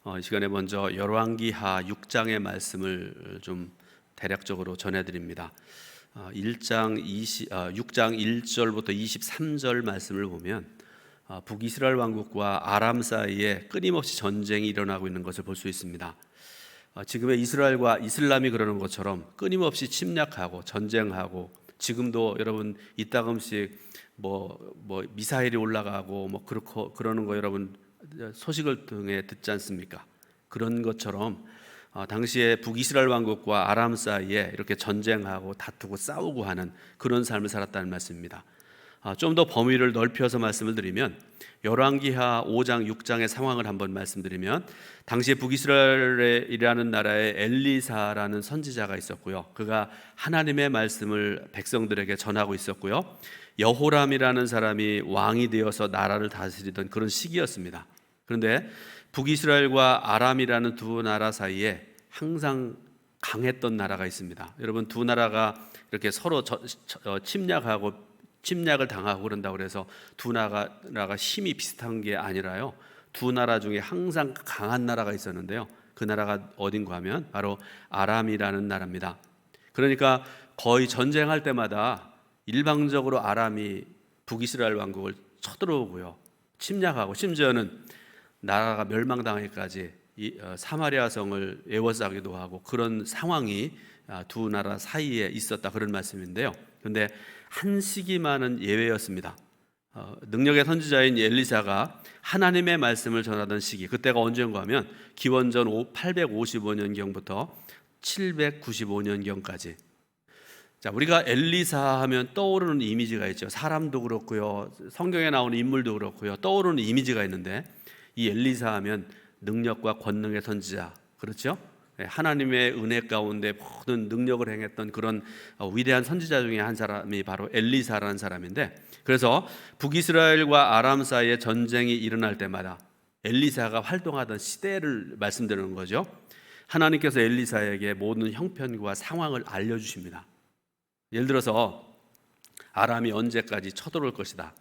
이 시간에 먼저 열왕기하 6장의 말씀을 좀 대략적으로 전해드립니다. 6장 1절부터 23절 말씀을 보면 북이스라엘 왕국과 아람 사이에 끊임없이 전쟁이 일어나고 있는 것을 볼 수 있습니다. 지금의 이스라엘과 이슬람이 그러는 것처럼 끊임없이 침략하고 전쟁하고, 지금도 여러분 이따금씩 미사일이 올라가고 그렇고 그러는 거 여러분 소식을 통해 듣지 않습니까? 그런 것처럼 당시에 북이스라엘 왕국과 아람 사이에 이렇게 전쟁하고 다투고 싸우고 하는 그런 삶을 살았다는 말씀입니다. 좀 더 범위를 넓혀서 말씀을 드리면 열왕기하 5장 6장의 상황을 한번 말씀드리면, 당시에 북이스라엘이라는 나라에 엘리사라는 선지자가 있었고요. 그가 하나님의 말씀을 백성들에게 전하고 있었고요. 여호람이라는 사람이 왕이 되어서 나라를 다스리던 그런 시기였습니다. 그런데 북이스라엘과 아람이라는 두 나라 사이에 항상 강했던 나라가 있습니다. 여러분, 두 나라가 이렇게 서로 침략을 당하고 그런다고 해서 두 나라가 힘이 비슷한 게 아니라요, 두 나라 중에 항상 강한 나라가 있었는데요, 그 나라가 어딘가 하면 바로 아람이라는 나라입니다. 그러니까 거의 전쟁할 때마다 일방적으로 아람이 북이스라엘 왕국을 쳐들어오고요, 침략하고, 심지어는 나라가 멸망당하기까지 사마리아 성을 에워싸기도 하고, 그런 상황이 두 나라 사이에 있었다, 그런 말씀인데요. 그런데 한 시기만은 예외였습니다. 능력의 선지자인 엘리사가 하나님의 말씀을 전하던 시기, 그때가 언제인가 하면 기원전 855년경부터 795년경까지. 자, 우리가 엘리사 하면 떠오르는 이미지가 있죠. 사람도 그렇고요, 성경에 나오는 인물도 그렇고요, 떠오르는 이미지가 있는데, 이 엘리사 하면 능력과 권능의 선지자, 그렇죠? 하나님의 은혜 가운데 모든 능력을 행했던 그런 위대한 선지자 중에 한 사람이 바로 엘리사라는 사람인데, 그래서 북이스라엘과 아람 사이에 전쟁이 일어날 때마다 엘리사가 활동하던 시대를 말씀드리는 거죠. 하나님께서 엘리사에게 모든 형편과 상황을 알려주십니다. 예를 들어서 아람이 언제까지 쳐들어올 것이다,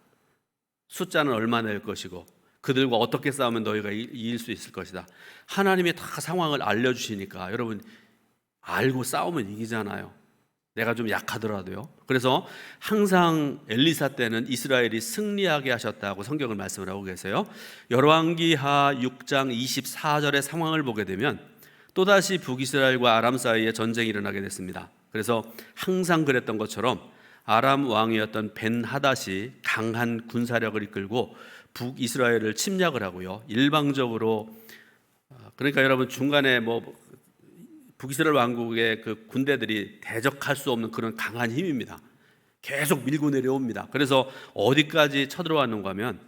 숫자는 얼마나 될 것이고, 그들과 어떻게 싸우면 너희가 이길 수 있을 것이다. 하나님이 다 상황을 알려주시니까 여러분, 알고 싸우면 이기잖아요, 내가 좀 약하더라도요. 그래서 항상 엘리사 때는 이스라엘이 승리하게 하셨다고 성경을 말씀을 하고 계세요. 열왕기하 6장 24절의 상황을 보게 되면 또다시 북이스라엘과 아람 사이에 전쟁이 일어나게 됐습니다. 그래서 항상 그랬던 것처럼 아람 왕이었던 벤하닷이 강한 군사력을 이끌고 북이스라엘을 침략을 하고요, 일방적으로, 그러니까 여러분 중간에 북이스라엘 왕국의 그 군대들이 대적할 수 없는 그런 강한 힘입니다. 계속 밀고 내려옵니다. 그래서 어디까지 쳐들어왔는가 하면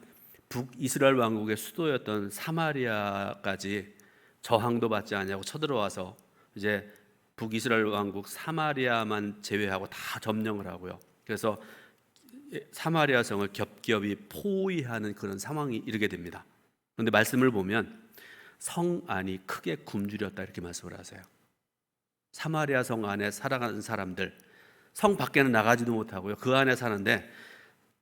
북이스라엘 왕국의 수도였던 사마리아까지 저항도 받지 않냐고 쳐들어와서 이제 북이스라엘 왕국 사마리아만 제외하고 다 점령을 하고요, 그래서 사마리아 성을 겹겹이 포위하는 그런 상황이 이르게 됩니다. 그런데 말씀을 보면 성 안이 크게 굶주렸다, 이렇게 말씀을 하세요. 사마리아 성 안에 살아가는 사람들, 성 밖에는 나가지도 못하고요, 그 안에 사는데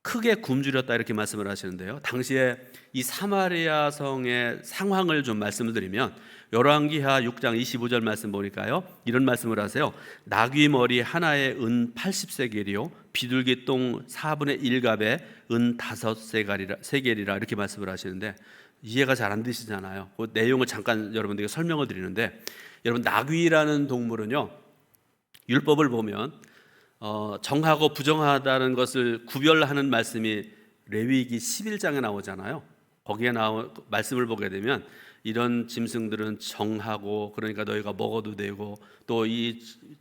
크게 굶주렸다, 이렇게 말씀을 하시는데요, 당시에 이 사마리아 성의 상황을 좀 말씀을 드리면 열왕기하 6장 25절 말씀 보니까요, 이런 말씀을 하세요. 나귀 머리 하나에 은 80세겔이요 비둘기 똥 4분의 1갑에 은 5세겔이라 이렇게 말씀을 하시는데, 이해가 잘 안 되시잖아요. 그 내용을 잠깐 여러분들에게 설명을 드리는데, 여러분, 나귀라는 동물은요, 율법을 보면 정하고 부정하다는 것을 구별하는 말씀이 레위기 11장에 나오잖아요. 거기에 나온 말씀을 보게 되면 이런 짐승들은 정하고, 그러니까 너희가 먹어도 되고, 또 이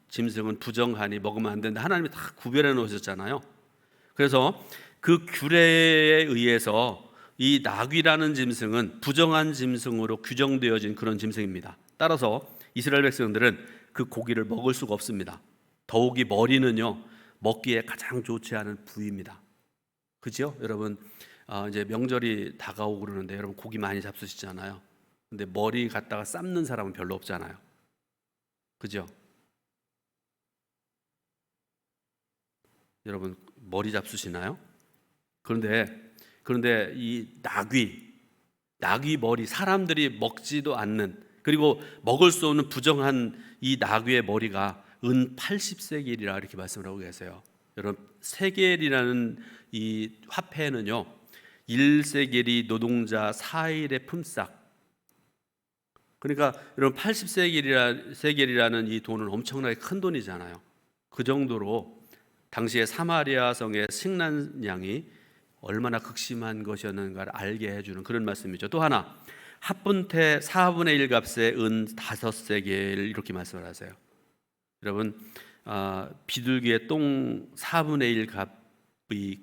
짐승은 부정하니 먹으면 안 된다, 하나님이 다 구별해 놓으셨잖아요. 그래서 그 규례에 의해서 이 나귀라는 짐승은 부정한 짐승으로 규정되어진 그런 짐승입니다. 따라서 이스라엘 백성들은 그 고기를 먹을 수가 없습니다. 더욱이 머리는요, 먹기에 가장 좋지 않은 부위입니다. 그죠? 여러분, 이제 명절이 다가오고 그러는데 여러분 고기 많이 잡수시잖아요. 근데 머리 갖다가 삶는 사람은 별로 없잖아요. 그죠? 여러분 머리 잡수시나요? 그런데 이 나귀, 나귀 머리, 사람들이 먹지도 않는, 그리고 먹을 수 없는 부정한 이 나귀의 머리가 은 80세겔이라 이렇게 말씀을 하고 계세요. 여러분, 세겔이라는 이 화폐는요, 1세겔이 노동자 4일의 품삯. 그러니까 여러분, 80세겔이라는 이 돈은 엄청나게 큰 돈이잖아요. 그 정도로 당시에 사마리아 성의 식량이 얼마나 극심한 것이었는가를 알게 해주는 그런 말씀이죠. 또 하나, 합분태 4분의 1 값의 은 5세겔 이렇게 말씀을 하세요. 여러분, 비둘기의 똥 4분의 1 값의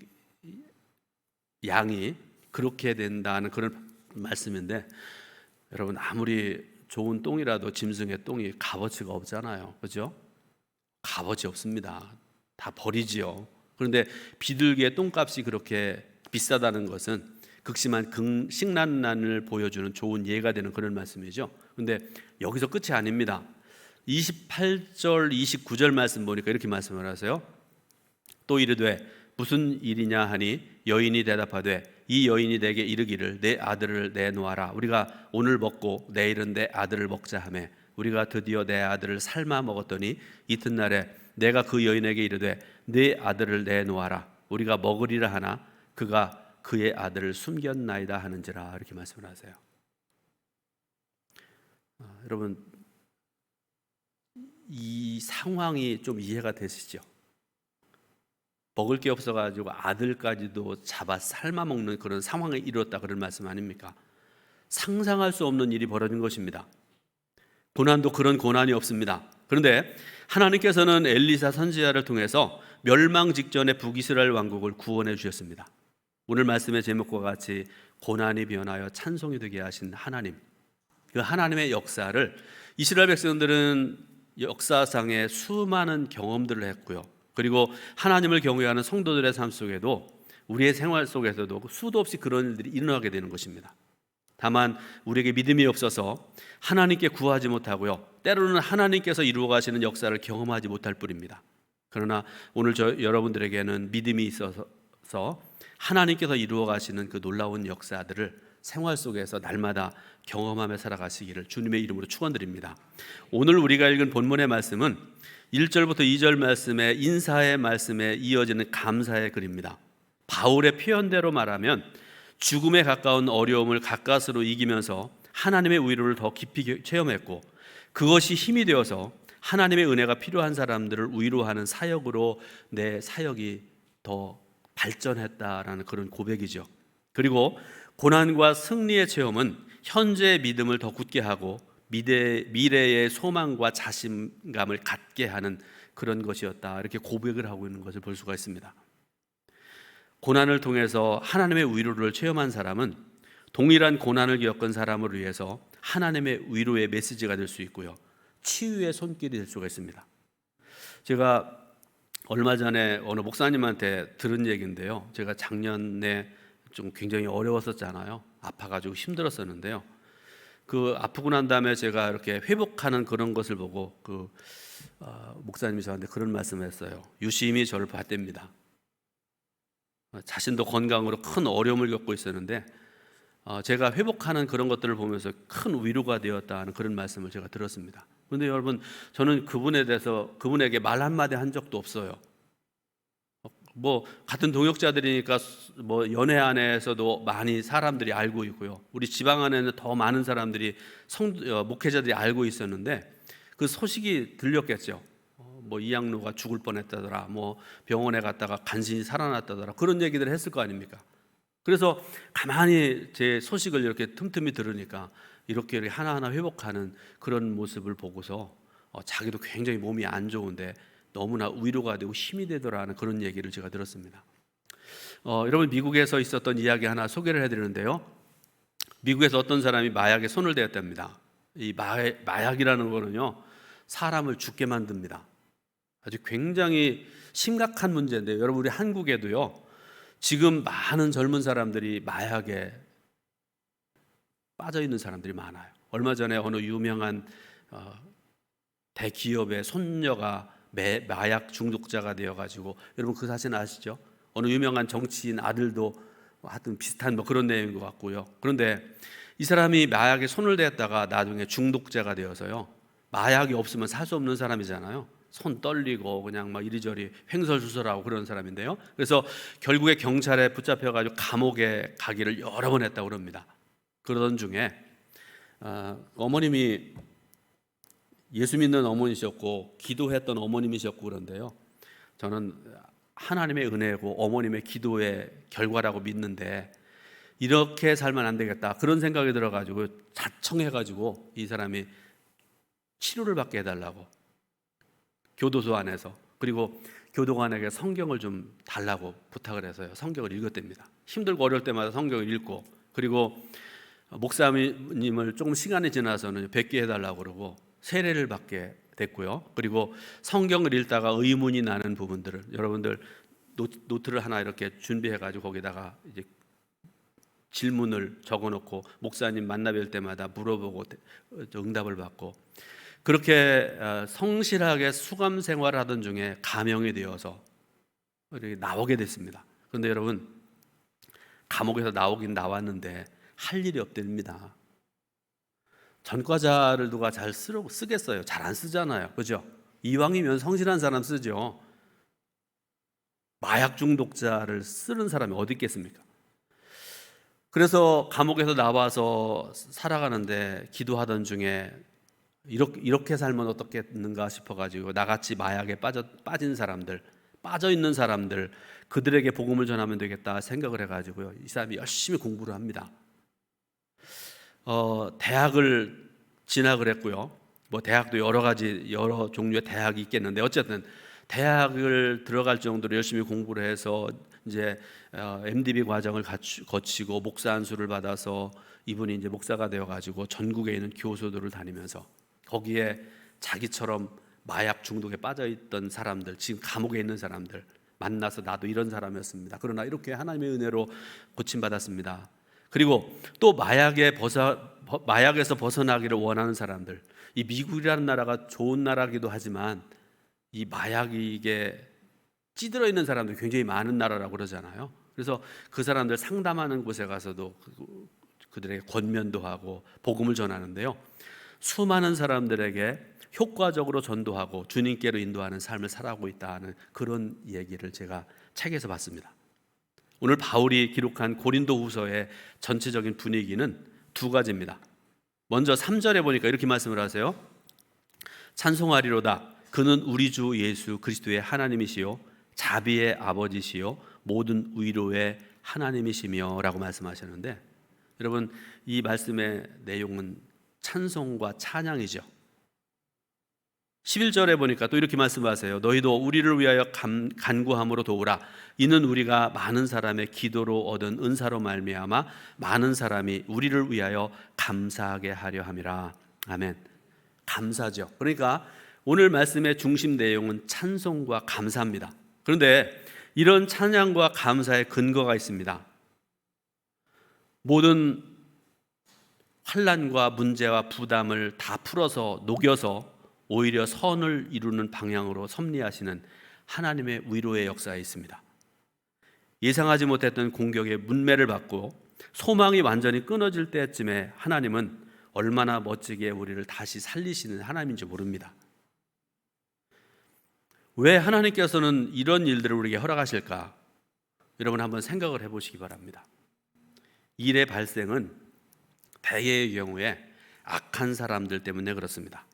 양이 그렇게 된다는 그런 말씀인데, 여러분, 아무리 좋은 똥이라도 짐승의 똥이 값어치가 없잖아요. 그렇죠? 값어치 없습니다. 다 버리지요. 그런데 비둘기의 똥값이 그렇게 비싸다는 것은 극심한 식난난을 보여주는 좋은 예가 되는 그런 말씀이죠. 그런데 여기서 끝이 아닙니다. 28절 29절 말씀 보니까 이렇게 말씀을 하세요. 또 이르되 무슨 일이냐 하니 여인이 대답하되 이 여인이 내게 이르기를 내 아들을 내놓아라. 우리가 오늘 먹고 내일은 내 아들을 먹자 하매 우리가 드디어 내 아들을 삶아 먹었더니 이튿날에 내가 그 여인에게 이르되 내 아들을 내놓아라. 우리가 먹으리라 하나 그가 그의 아들을 숨겼나이다 하는지라. 이렇게 말씀을 하세요. 여러분, 이 상황이 좀 이해가 되시죠? 먹을 게 없어가지고 아들까지도 잡아 삶아 먹는 그런 상황에 이르렀다 그런 말씀 아닙니까? 상상할 수 없는 일이 벌어진 것입니다. 고난도 그런 고난이 없습니다. 그런데 하나님께서는 엘리사 선지자를 통해서 멸망 직전의 북이스라엘 왕국을 구원해 주셨습니다. 오늘 말씀의 제목과 같이 고난이 변하여 찬송이 되게 하신 하나님, 그 하나님의 역사를 이스라엘 백성들은 역사상에 수많은 경험들을 했고요. 그리고 하나님을 경외하는 성도들의 삶 속에도 우리의 생활 속에서도 수도 없이 그런 일들이 일어나게 되는 것입니다. 다만 우리에게 믿음이 없어서 하나님께 구하지 못하고요, 때로는 하나님께서 이루어 가시는 역사를 경험하지 못할 뿐입니다. 그러나 오늘 여러분들에게는 믿음이 있어서 하나님께서 이루어 가시는 그 놀라운 역사들을 생활 속에서 날마다 경험하며 살아가시기를 주님의 이름으로 축원드립니다. 오늘 우리가 읽은 본문의 말씀은 1절부터 2절 말씀의 인사의 말씀에 이어지는 감사의 글입니다. 바울의 표현대로 말하면 죽음에 가까운 어려움을 가까스로 이기면서 하나님의 위로를 더 깊이 체험했고, 그것이 힘이 되어서 하나님의 은혜가 필요한 사람들을 위로하는 사역으로 내 사역이 더 발전했다라는 그런 고백이죠. 그리고 고난과 승리의 체험은 현재의 믿음을 더 굳게 하고 미래의 소망과 자신감을 갖게 하는 그런 것이었다, 이렇게 고백을 하고 있는 것을 볼 수가 있습니다. 고난을 통해서 하나님의 위로를 체험한 사람은 동일한 고난을 겪은 사람을 위해서 하나님의 위로의 메시지가 될 수 있고요, 치유의 손길이 될 수가 있습니다. 제가 얼마 전에 어느 목사님한테 들은 얘기인데요, 제가 작년에 좀 굉장히 어려웠었잖아요. 아파가지고 힘들었었는데요, 그 아프고 난 다음에 제가 이렇게 회복하는 그런 것을 보고 목사님이 저한테 그런 말씀을 했어요. 유심히 저를 봤답니다. 자신도 건강으로 큰 어려움을 겪고 있었는데 제가 회복하는 그런 것들을 보면서 큰 위로가 되었다는 그런 말씀을 제가 들었습니다. 그런데 여러분, 저는 그분에게 말 한마디 한 적도 없어요. 뭐 같은 동역자들이니까 뭐 연회 안에서도 많이 사람들이 알고 있고요, 우리 지방 안에는 더 많은 사람들이 목회자들이 알고 있었는데 그 소식이 들렸겠죠. 뭐 이양로가 죽을 뻔했다더라, 뭐 병원에 갔다가 간신히 살아났다더라, 그런 얘기들을 했을 거 아닙니까? 그래서 가만히 제 소식을 이렇게 틈틈이 들으니까 이렇게 하나하나 회복하는 그런 모습을 보고서 자기도 굉장히 몸이 안 좋은데 너무나 위로가 되고 힘이 되더라는 그런 얘기를 제가 들었습니다. 여러분, 미국에서 있었던 이야기 하나 소개를 해드리는데요, 미국에서 어떤 사람이 마약에 손을 대었답니다. 이 마약이라는 거는요, 사람을 죽게 만듭니다. 아주 굉장히 심각한 문제인데, 여러분, 우리 한국에도요 지금 많은 젊은 사람들이 마약에 빠져 있는 사람들이 많아요. 얼마 전에 어느 유명한 대기업의 손녀가 마약 중독자가 되어가지고, 여러분 그 사진 아시죠? 어느 유명한 정치인 아들도 하여튼 비슷한 뭐 그런 내용인 것 같고요. 그런데 이 사람이 마약에 손을 댔다가 나중에 중독자가 되어서요, 마약이 없으면 살 수 없는 사람이잖아요. 손 떨리고 그냥 막 이리저리 횡설수설하고 그런 사람인데요. 그래서 결국에 경찰에 붙잡혀가지고 감옥에 가기를 여러 번 했다고 그럽니다. 그러던 중에 어머님이 예수 믿는 어머니셨고 기도했던 어머님이셨고 그런데요, 저는 하나님의 은혜고 어머님의 기도의 결과라고 믿는데 이렇게 살면 안 되겠다 그런 생각이 들어가지고 자청해가지고 이 사람이 치료를 받게 해달라고 교도소 안에서, 그리고 교도관에게 성경을 좀 달라고 부탁을 해서요, 성경을 읽었답니다. 힘들고 어려울 때마다 성경을 읽고, 그리고 목사님을 조금 시간이 지나서는 뵙게 해달라고 그러고 세례를 받게 됐고요. 그리고 성경을 읽다가 의문이 나는 부분들을 여러분들 노트를 하나 이렇게 준비해가지고 거기다가 이제 질문을 적어놓고 목사님 만나 뵐 때마다 물어보고 응답을 받고, 그렇게 성실하게 수감 생활하던 중에 감형이 되어서 이렇게 나오게 됐습니다. 그런데 여러분, 감옥에서 나오긴 나왔는데 할 일이 없답니다. 전과자를 누가 잘 쓰겠어요? 잘 안 쓰잖아요, 그죠? 이왕이면 성실한 사람 쓰죠. 마약 중독자를 쓰는 사람이 어디 있겠습니까? 그래서 감옥에서 나와서 살아가는데 기도하던 중에 이렇게 살면 어떻겠는가 싶어가지고 나같이 마약에 빠진 사람들, 빠져있는 사람들, 그들에게 복음을 전하면 되겠다 생각을 해가지고요, 이 사람이 열심히 공부를 합니다. 대학을 진학을 했고요. 뭐 대학도 여러 종류의 대학이 있겠는데 어쨌든 대학을 들어갈 정도로 열심히 공부를 해서 이제 MDB 과정을 거치고 목사 안수를 받아서 이분이 이제 목사가 되어가지고 전국에 있는 교소들을 다니면서 거기에 자기처럼 마약 중독에 빠져있던 사람들, 지금 감옥에 있는 사람들 만나서 나도 이런 사람이었습니다. 그러나 이렇게 하나님의 은혜로 고침받았습니다. 그리고 또 마약에서 벗어나기를 원하는 사람들, 이 미국이라는 나라가 좋은 나라기도 하지만 이 마약이 이게 찌들어 있는 사람들이 굉장히 많은 나라라고 그러잖아요. 그래서 그 사람들 상담하는 곳에 가서도 그들에게 권면도 하고 복음을 전하는데요, 수많은 사람들에게 효과적으로 전도하고 주님께로 인도하는 삶을 살아가고 있다는 그런 얘기를 제가 책에서 봤습니다. 오늘 바울이 기록한 고린도후서의 전체적인 분위기는 두 가지입니다. 먼저 3절에 보니까 이렇게 말씀을 하세요. 찬송하리로다. 그는 우리 주 예수 그리스도의 하나님이시요 자비의 아버지시요 모든 위로의 하나님이시며 라고 말씀하셨는데, 여러분, 이 말씀의 내용은 찬송과 찬양이죠. 11절에 보니까 또 이렇게 말씀하세요. 너희도 우리를 위하여 간구함으로 도우라. 이는 우리가 많은 사람의 기도로 얻은 은사로 말미암아 많은 사람이 우리를 위하여 감사하게 하려 함이라. 아멘. 감사죠. 그러니까 오늘 말씀의 중심 내용은 찬송과 감사입니다. 그런데 이런 찬양과 감사의 근거가 있습니다. 모든 환난과 문제와 부담을 다 풀어서 녹여서 오히려 선을 이루는 방향으로 섭리하시는 하나님의 위로의 역사에 있습니다. 예상하지 못했던 공격에 문매를 받고 소망이 완전히 끊어질 때쯤에 하나님은 얼마나 멋지게 우리를 다시 살리시는 하나님인지 모릅니다. 왜 하나님께서는 이런 일들을 우리에게 허락하실까? 여러분 한번 생각을 해보시기 바랍니다. 일의 발생은 대개의 경우에 악한 사람들 때문에 그렇습니다.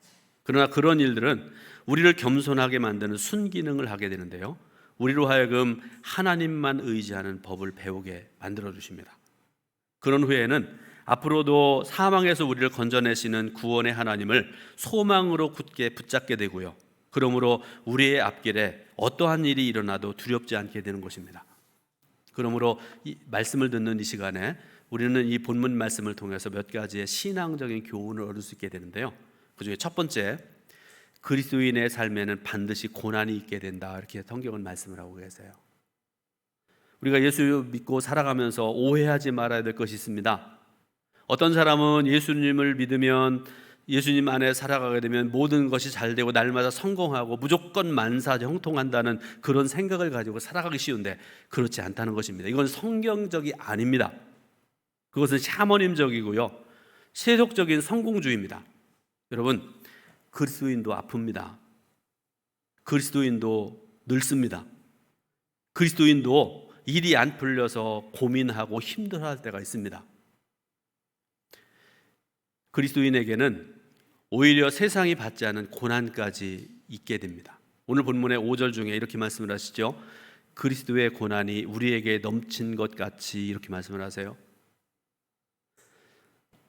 그러나 그런 일들은 우리를 겸손하게 만드는 순기능을 하게 되는데요, 우리로 하여금 하나님만 의지하는 법을 배우게 만들어 주십니다. 그런 후에는 앞으로도 사망에서 우리를 건져내시는 구원의 하나님을 소망으로 굳게 붙잡게 되고요, 그러므로 우리의 앞길에 어떠한 일이 일어나도 두렵지 않게 되는 것입니다. 그러므로 이 말씀을 듣는 이 시간에 우리는 이 본문 말씀을 통해서 몇 가지의 신앙적인 교훈을 얻을 수 있게 되는데요, 그 중에 첫 번째, 그리스도인의 삶에는 반드시 고난이 있게 된다, 이렇게 성경은 말씀을 하고 계세요. 우리가 예수 믿고 살아가면서 오해하지 말아야 될 것이 있습니다. 어떤 사람은 예수님을 믿으면, 예수님 안에 살아가게 되면 모든 것이 잘 되고 날마다 성공하고 무조건 만사 형통한다는 그런 생각을 가지고 살아가기 쉬운데 그렇지 않다는 것입니다. 이건 성경적이 아닙니다. 그것은 샤머님적이고요, 세속적인 성공주의입니다. 여러분, 그리스도인도 아픕니다. 그리스도인도 늙습니다. 그리스도인도 일이 안 풀려서 고민하고 힘들어할 때가 있습니다. 그리스도인에게는 오히려 세상이 받지 않은 고난까지 있게 됩니다. 오늘 본문의 5절 중에 이렇게 말씀을 하시죠. 그리스도의 고난이 우리에게 넘친 것 같이, 이렇게 말씀을 하세요.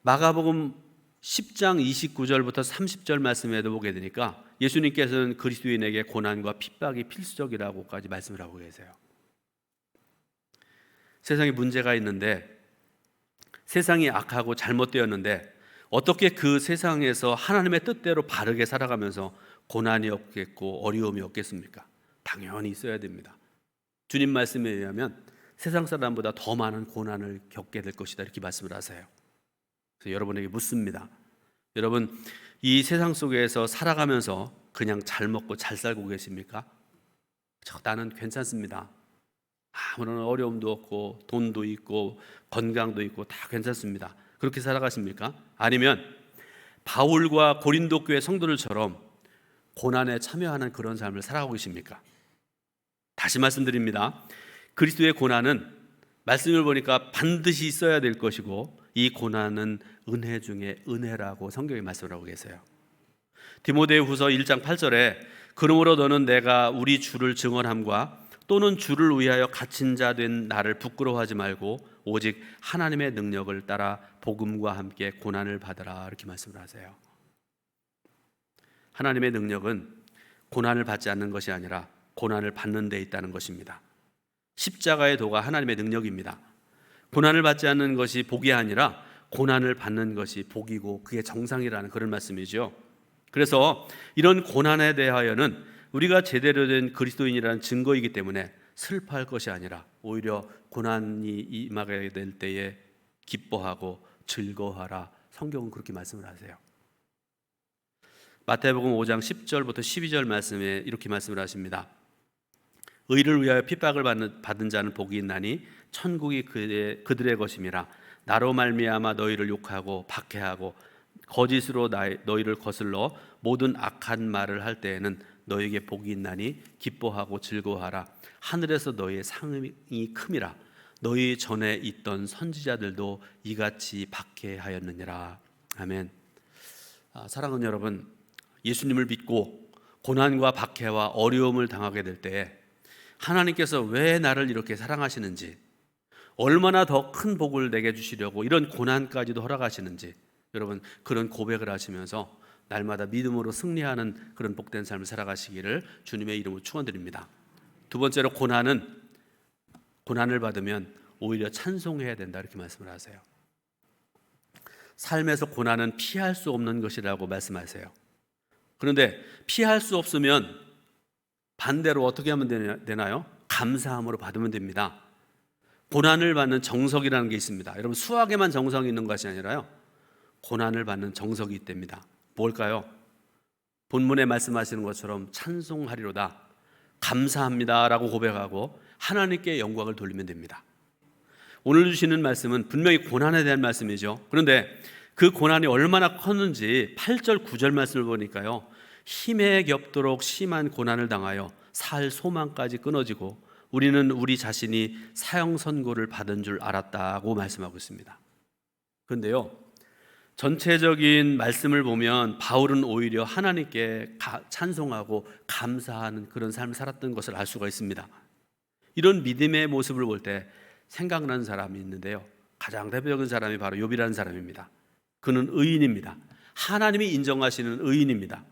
마가복음 10장 29절부터 30절 말씀에도 보게 되니까 예수님께서는 그리스도인에게 고난과 핍박이 필수적이라고까지 말씀을 하고 계세요. 세상에 문제가 있는데, 세상이 악하고 잘못되었는데 어떻게 그 세상에서 하나님의 뜻대로 바르게 살아가면서 고난이 없겠고 어려움이 없겠습니까? 당연히 있어야 됩니다. 주님 말씀에 의하면 세상 사람보다 더 많은 고난을 겪게 될 것이다, 이렇게 말씀을 하세요. 그래서 여러분에게 묻습니다. 여러분, 이 세상 속에서 살아가면서 그냥 잘 먹고 잘 살고 계십니까? 나는 괜찮습니다. 아무런 어려움도 없고 돈도 있고 건강도 있고 다 괜찮습니다. 그렇게 살아가십니까? 아니면 바울과 고린도 교회 성도들처럼 고난에 참여하는 그런 삶을 살아가고 계십니까? 다시 말씀드립니다. 그리스도의 고난은 말씀을 보니까 반드시 있어야 될 것이고, 이 고난은 은혜 중에 은혜라고 성경에 말씀을 하고 계세요. 디모데후서 1장 8절에 그러므로 너는 내가 우리 주를 증언함과 또는 주를 위하여 갇힌 자 된 나를 부끄러워하지 말고 오직 하나님의 능력을 따라 복음과 함께 고난을 받으라, 이렇게 말씀을 하세요. 하나님의 능력은 고난을 받지 않는 것이 아니라 고난을 받는 데 있다는 것입니다. 십자가의 도가 하나님의 능력입니다. 고난을 받지 않는 것이 복이 아니라 고난을 받는 것이 복이고 그게 정상이라는 그런 말씀이죠. 그래서 이런 고난에 대하여는 우리가 제대로 된 그리스도인이라는 증거이기 때문에 슬퍼할 것이 아니라 오히려 고난이 임하게 될 때에 기뻐하고 즐거워하라, 성경은 그렇게 말씀을 하세요. 마태복음 5장 10절부터 12절 말씀에 이렇게 말씀을 하십니다. 의를 위하여 핍박을 받은 자는 복이 있나니 천국이 그들의 것임이라. 나로 말미암아 너희를 욕하고 박해하고 거짓으로 너희를 거슬러 모든 악한 말을 할 때에는 너희에게 복이 있나니 기뻐하고 즐거워하라. 하늘에서 너희의 상이 큼이라. 너희 전에 있던 선지자들도 이같이 박해하였느니라. 아멘. 사랑하는 여러분, 예수님을 믿고 고난과 박해와 어려움을 당하게 될 때에 하나님께서 왜 나를 이렇게 사랑하시는지, 얼마나 더 큰 복을 내게 주시려고 이런 고난까지도 허락하시는지, 여러분 그런 고백을 하시면서 날마다 믿음으로 승리하는 그런 복된 삶을 살아가시기를 주님의 이름으로 축원드립니다. 두 번째로, 고난을 받으면 오히려 찬송해야 된다, 이렇게 말씀을 하세요. 삶에서 고난은 피할 수 없는 것이라고 말씀하세요. 그런데 피할 수 없으면 반대로 어떻게 하면 되나요? 감사함으로 받으면 됩니다. 고난을 받는 정석이라는 게 있습니다. 여러분, 수학에만 정석이 있는 것이 아니라요, 고난을 받는 정석이 있답니다. 뭘까요? 본문에 말씀하시는 것처럼 찬송하리로다, 감사합니다 라고 고백하고 하나님께 영광을 돌리면 됩니다. 오늘 주시는 말씀은 분명히 고난에 대한 말씀이죠. 그런데 그 고난이 얼마나 컸는지 8절 9절 말씀을 보니까요, 힘에 겹도록 심한 고난을 당하여 살 소망까지 끊어지고 우리는 우리 자신이 사형 선고를 받은 줄 알았다고 말씀하고 있습니다. 그런데요, 전체적인 말씀을 보면 바울은 오히려 하나님께 찬송하고 감사하는 그런 삶을 살았던 것을 알 수가 있습니다. 이런 믿음의 모습을 볼 때 생각나는 사람이 있는데요, 가장 대표적인 사람이 바로 욥이라는 사람입니다. 그는 의인입니다. 하나님이 인정하시는 의인입니다.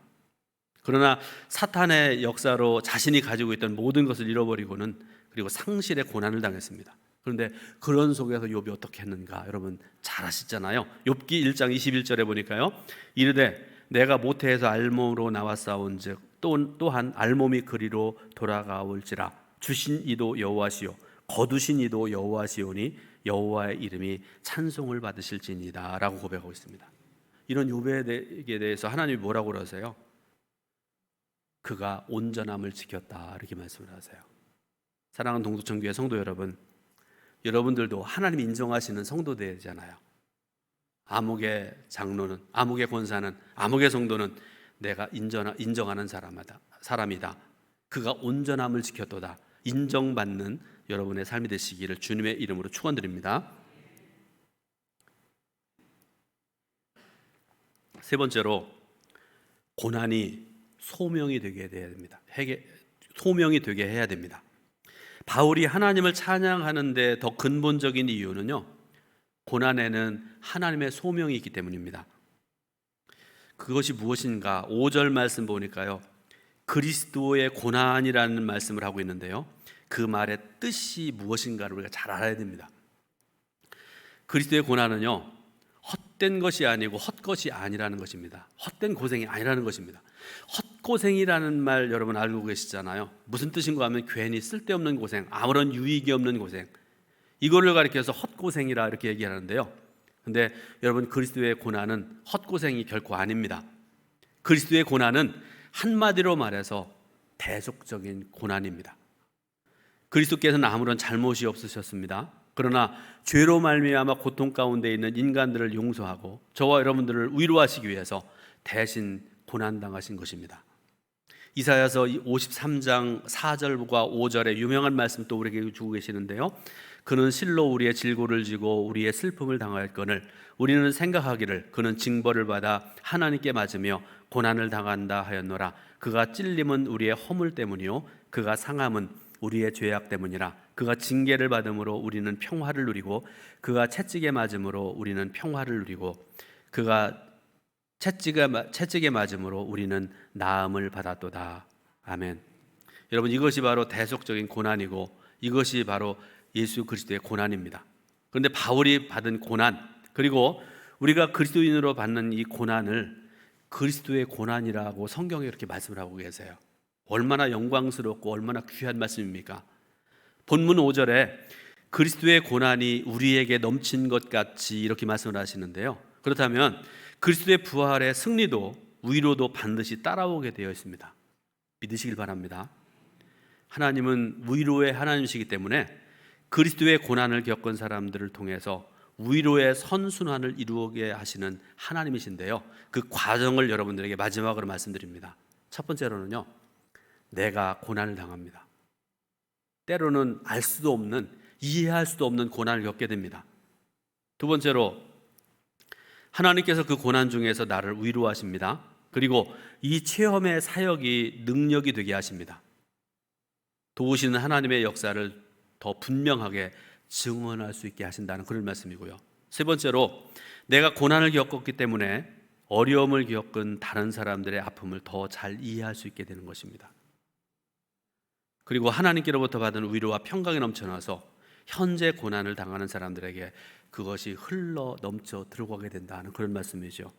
그러나 사탄의 역사로 자신이 가지고 있던 모든 것을 잃어버리고는, 그리고 상실의 고난을 당했습니다. 그런데 그런 속에서 욥이 어떻게 했는가, 여러분 잘 아시잖아요. 욥기 1장 21절에 보니까요, 이르되 내가 모태에서 알몸으로 나왔사온즉 또한 알몸이 그리로 돌아가올지라. 주신 이도 여호와시요 거두신 이도 여호와시오니 여호와의 이름이 찬송을 받으실지니이다 라고 고백하고 있습니다. 이런 욥에게 대해서 하나님이 뭐라고 그러세요? 그가 온전함을 지켰다, 이렇게 말씀을 하세요. 사랑하는 동두천교회 성도 여러분, 여러분들도 하나님이 인정하시는 성도되잖아요. 아무개 장로는, 아무개 권사는, 아무개 성도는 내가 인정하는 사람이다. 그가 온전함을 지켰도다. 인정받는 여러분의 삶이 되시기를 주님의 이름으로 축원드립니다. 세 번째로, 고난이 소명이 되게 해야 됩니다. 소명이 되게 해야 됩니다. 바울이 하나님을 찬양하는데 더 근본적인 이유는요, 고난에는 하나님의 소명이 있기 때문입니다. 그것이 무엇인가? 5절 말씀 보니까요, 그리스도의 고난이라는 말씀을 하고 있는데요, 그 말의 뜻이 무엇인가를 우리가 잘 알아야 됩니다. 그리스도의 고난은요, 헛된 것이 아니고 헛것이 아니라는 것입니다. 헛된 고생이 아니라는 것입니다. 헛고생이라는 말 여러분 알고 계시잖아요. 무슨 뜻인가 하면 괜히 쓸데없는 고생, 아무런 유익이 없는 고생, 이거를 가리켜서 헛고생이라 이렇게 얘기하는데요, 근데 여러분, 그리스도의 고난은 헛고생이 결코 아닙니다. 그리스도의 고난은 한마디로 말해서 대속적인 고난입니다. 그리스도께서는 아무런 잘못이 없으셨습니다. 그러나 죄로 말미암아 고통 가운데 있는 인간들을 용서하고 저와 여러분들을 위로하시기 위해서 대신 고난당하신 것입니다. 이사야서 53장 4절과 5절의 유명한 말씀 또 우리에게 주고 계시는데요, 그는 실로 우리의 질고를 지고 우리의 슬픔을 당하였거늘 우리는 생각하기를 그는 징벌을 받아 하나님께 맞으며 고난을 당한다 하였노라. 그가 찔림은 우리의 허물 때문이요 그가 상함은 우리의 죄악 때문이라. 그가 징계를 받음으로 우리는 평화를 누리고 그가 채찍에 맞음으로 우리는 평화를 누리고 그가 채찍에 맞음으로 우리는 나음을 받았도다. 아멘. 여러분, 이것이 바로 대속적인 고난이고 이것이 바로 예수 그리스도의 고난입니다. 그런데 바울이 받은 고난, 그리고 우리가 그리스도인으로 받는 이 고난을 그리스도의 고난이라고 성경에 이렇게 말씀을 하고 계세요. 얼마나 영광스럽고 얼마나 귀한 말씀입니까? 본문 5절에 그리스도의 고난이 우리에게 넘친 것 같이 이렇게 말씀을 하시는데요, 그렇다면 그리스도의 부활의 승리도 위로도 반드시 따라오게 되어 있습니다. 믿으시길 바랍니다. 하나님은 위로의 하나님이시기 때문에 그리스도의 고난을 겪은 사람들을 통해서 위로의 선순환을 이루게 하시는 하나님이신데요, 그 과정을 여러분들에게 마지막으로 말씀드립니다. 첫 번째로는요, 내가 고난을 당합니다. 때로는 알 수도 없는, 이해할 수도 없는 고난을 겪게 됩니다. 두 번째로, 하나님께서 그 고난 중에서 나를 위로하십니다. 그리고 이 체험의 사역이 능력이 되게 하십니다. 도우시는 하나님의 역사를 더 분명하게 증언할 수 있게 하신다는 그런 말씀이고요. 세 번째로, 내가 고난을 겪었기 때문에 어려움을 겪은 다른 사람들의 아픔을 더 잘 이해할 수 있게 되는 것입니다. 그리고 하나님께로부터 받은 위로와 평강이 넘쳐나서 현재 고난을 당하는 사람들에게 그것이 흘러 넘쳐 들어가게 된다는 그런 말씀이죠.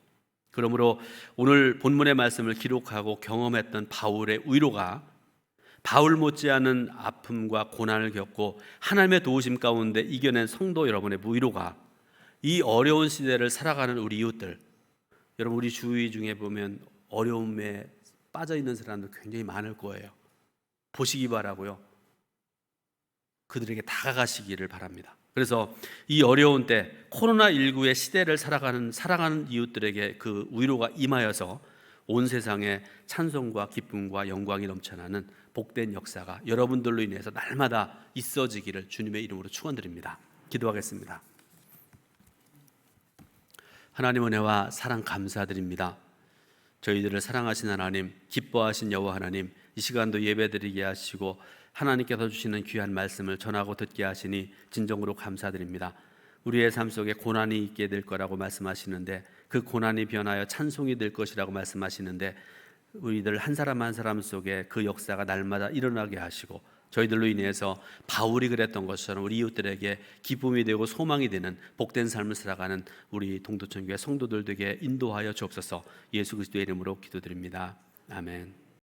그러므로 오늘 본문의 말씀을 기록하고 경험했던 바울의 위로가 바울 못지않은 아픔과 고난을 겪고 하나님의 도우심 가운데 이겨낸 성도 여러분의 위로가 이 어려운 시대를 살아가는 우리 이웃들, 여러분 우리 주위 중에 보면 어려움에 빠져 있는 사람들 굉장히 많을 거예요. 보시기 바라고요. 그들에게 다가가시기를 바랍니다. 그래서 이 어려운 때 코로나19의 시대를 살아가는 이웃들에게 그 위로가 임하여서 온 세상에 찬송과 기쁨과 영광이 넘쳐나는 복된 역사가 여러분들로 인해서 날마다 있어지기를 주님의 이름으로 축원드립니다. 기도하겠습니다. 하나님 은혜와 사랑 감사드립니다. 저희들을 사랑하신 하나님, 기뻐하신 여호와 하나님, 이 시간도 예배드리게 하시고 하나님께서 주시는 귀한 말씀을 전하고 듣게 하시니 진정으로 감사드립니다. 우리의 삶 속에 고난이 있게 될 거라고 말씀하시는데 그 고난이 변하여 찬송이 될 것이라고 말씀하시는데 우리들 한 사람 한 사람 속에 그 역사가 날마다 일어나게 하시고 저희들로 인해서 바울이 그랬던 것처럼 우리 이웃들에게 기쁨이 되고 소망이 되는 복된 삶을 살아가는 우리 동두천교회 성도들 되게 인도하여 주옵소서. 예수 그리스도의 이름으로 기도드립니다. 아멘.